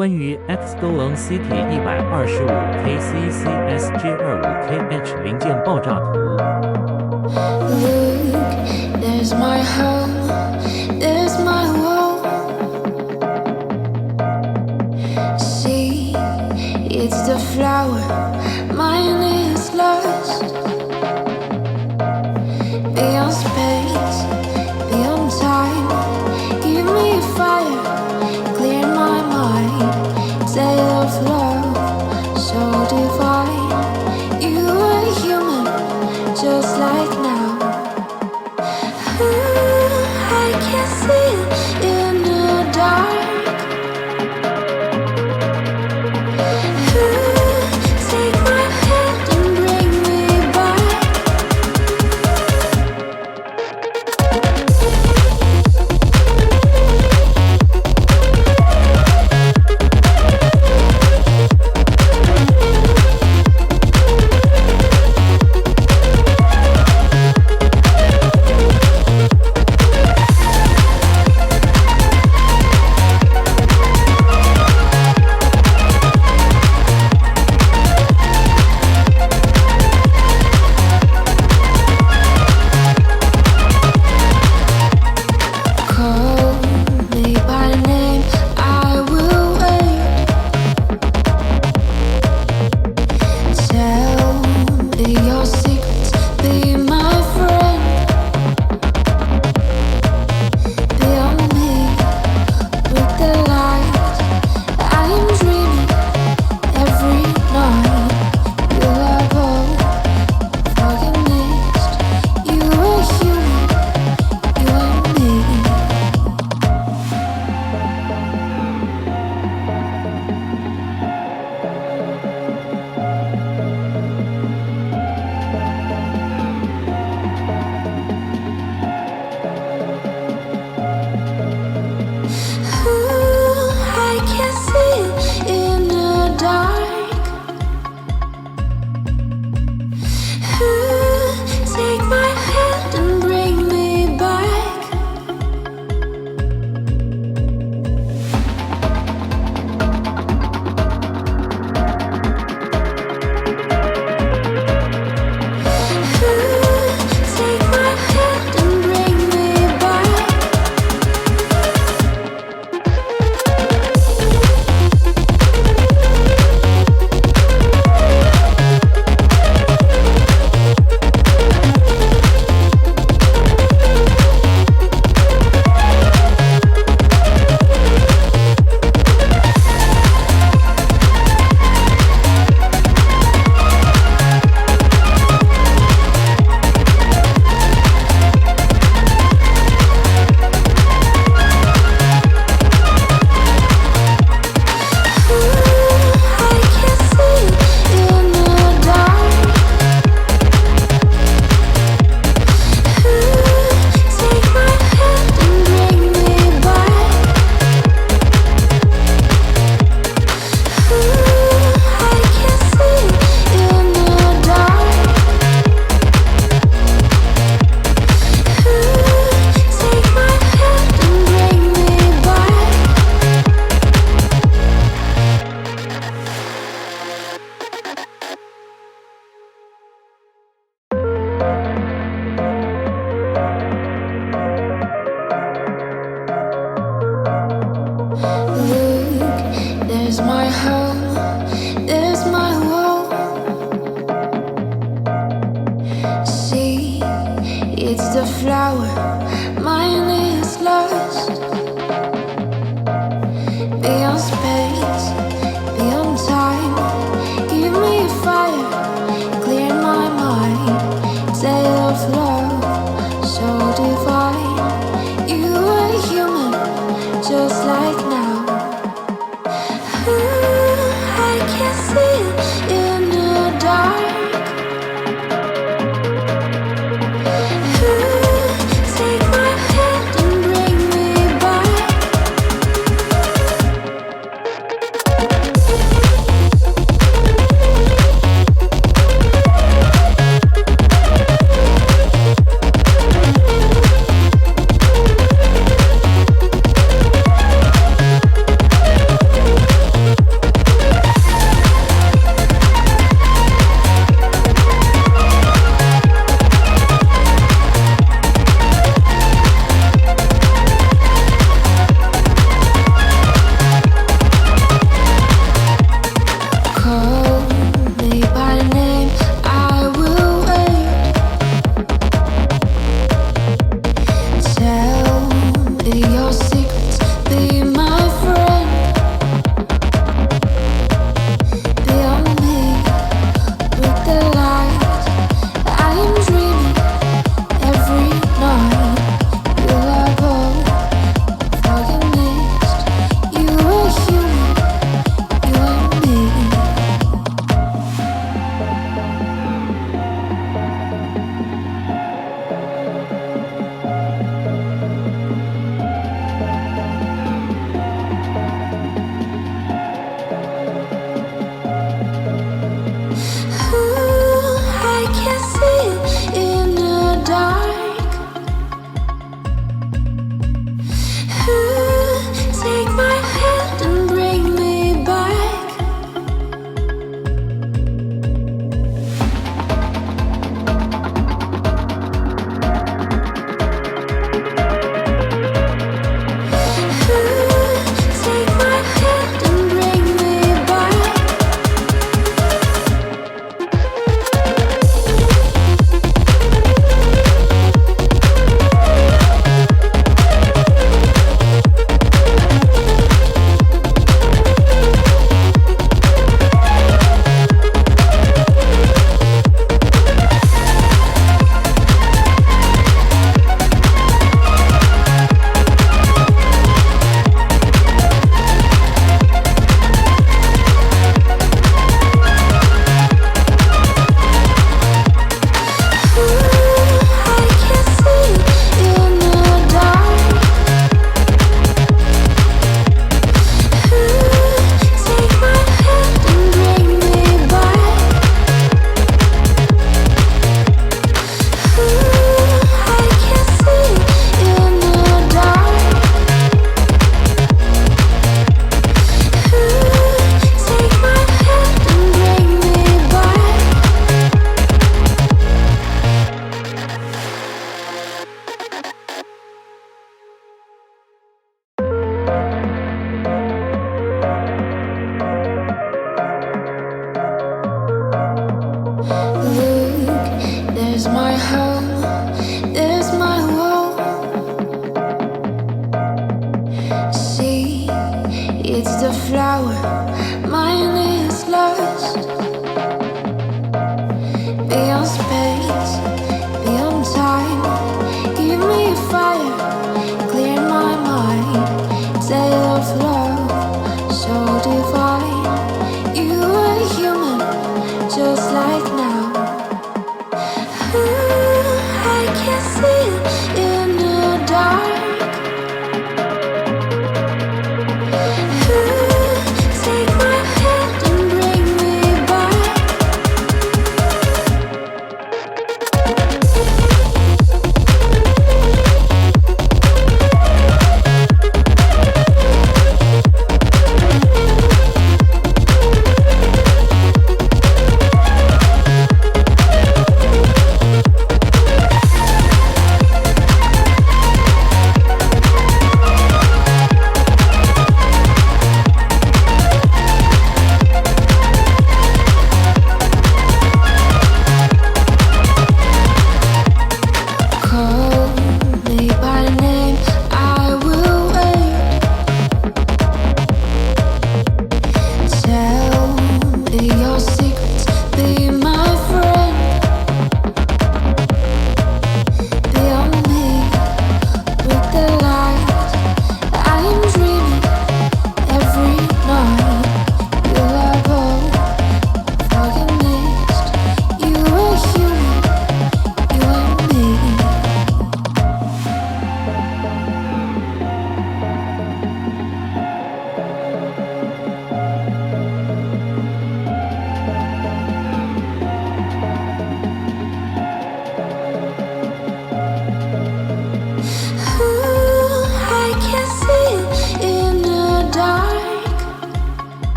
关于 Xgoing City 125Kcc Sj25Kh 零件爆炸图。Look, there's my home, there's my world. See, it's the flower, mine is lost. Beyond space, beyond time, give me a fire, clear my mind. Tale of love, so divine. You are human, just like now. I can see it in the dark. Take my hand and bring me back. Call me by name, I will wait. Tell me your secrets, be my friend. Beyond me, with the light, I am dreaming every night. You are both fucking missed. You are human, you and me. I can see it in the dark. Take my hand and bring me back. Take my hand and bring me back. I can see it in the dark. Take my hand and bring me back. I can see it in the dark. Take my hand and bring me back. Look, there's my home, there's my world. See, it's the flower, mine is lost. Beyond space, beyond time, give me a fire, clear my mind. Tale of love, so divine. You are human, just like now. I can see it in the dark. Take my hand and bring me back. Mine is lost beyond space.